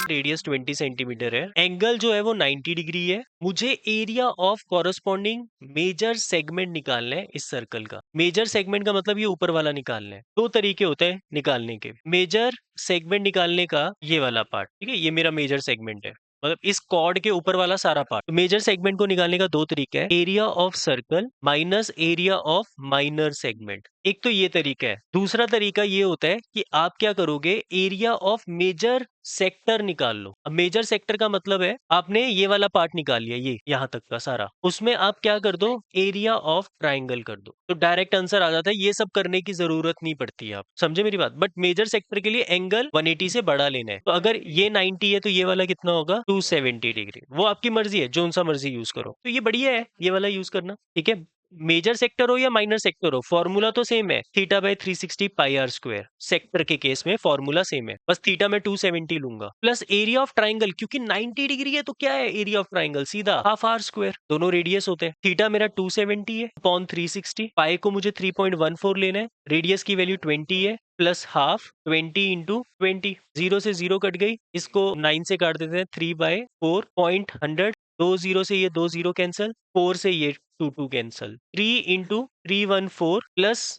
Radius 20 centimetre है, angle जो है वो 90 डिग्री है। मुझे area of corresponding major segment निकालना है इस सर्कल का। मेजर सेगमेंट का मतलब ये ऊपर वाला निकालना है। दो तरीके होते हैं निकालने के। मेजर सेगमेंट निकालने का ये वाला पार्ट, ठीक है, ये मेरा मेजर सेगमेंट है, मतलब इस कॉर्ड के ऊपर वाला सारा पार्ट। तो मेजर सेगमेंट को निकालने का दो तरीका है, area of circle minus area of minor segment. एक तो ये तरीका है। दूसरा तरीका ये होता है कि आप क्या करोगे, एरिया ऑफ मेजर सेक्टर निकाल लो। अब मेजर सेक्टर का मतलब है आपने ये वाला पार्ट निकाल लिया, ये यहाँ तक का सारा, उसमें आप क्या कर दो, एरिया ऑफ ट्राइंगल कर दो, तो डायरेक्ट आंसर आ जाता है। ये सब करने की जरूरत नहीं पड़ती है, आप समझे मेरी बात। बट मेजर सेक्टर के लिए एंगल 180 से बड़ा लेना है। तो अगर ये 90 है तो ये वाला कितना होगा, 270 डिग्री। वो आपकी मर्जी है, जो सा मर्जी यूज करो। तो ये बढ़िया है ये वाला यूज करना, ठीक है। मेजर सेक्टर हो या माइनर सेक्टर हो, फॉर्मूला तो सेम है, theta by 360 pi r square. Sector के केस में फॉर्मूला सेम है, बस थीटा में 270 लूंगा, प्लस एरिया ऑफ ट्राइंगल, क्योंकि 90 डिग्री है तो क्या है एरिया ऑफ ट्राइंगल, सीधा हाफ आर स्क्वायर। दोनों रेडियस होते हैं। थीटा मेरा 270 है अपॉन 360, पाई को मुझे 3.14 लेना है, रेडियस की वैल्यू 20 है, प्लस हाफ 20 इंटू 20, 0 से 0 कट गई, इसको 9 से काट देते हैं, 3/4.100, 2 0 से ये 2 0 कैंसिल, 4 से ये 2 2 कैंसिल, 3 इंटू 314 प्लस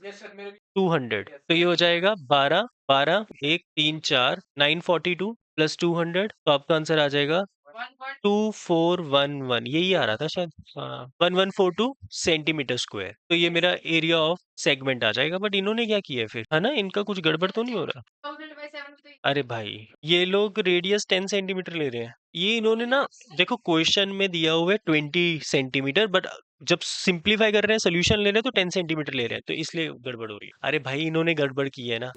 200, तो ये हो जाएगा 12 12 1 3 4 942 प्लस 200, तो आपका आंसर आ जाएगा 2411, यही आ रहा था शायद, हाँ 1142 सेंटीमीटर स्क्वायर। तो ये मेरा एरिया ऑफ सेगमेंट आ जाएगा। बट इन्होंने क्या किया है फिर, है ना, इनका कुछ गड़बड़ तो नहीं हो रहा। अरे भाई ये लोग रेडियस 10 सेंटीमीटर ले रहे हैं। ये इन्होंने ना, देखो क्वेश्चन में दिया हुआ है 20 सेंटीमीटर, बट जब सिंप्लीफाई कर रहे हैं, सोल्यूशन ले रहे हैं तो 10 सेंटीमीटर ले रहे हैं, तो इसलिए गड़बड़ हो रही है। अरे भाई इन्होंने गड़बड़ की है ना।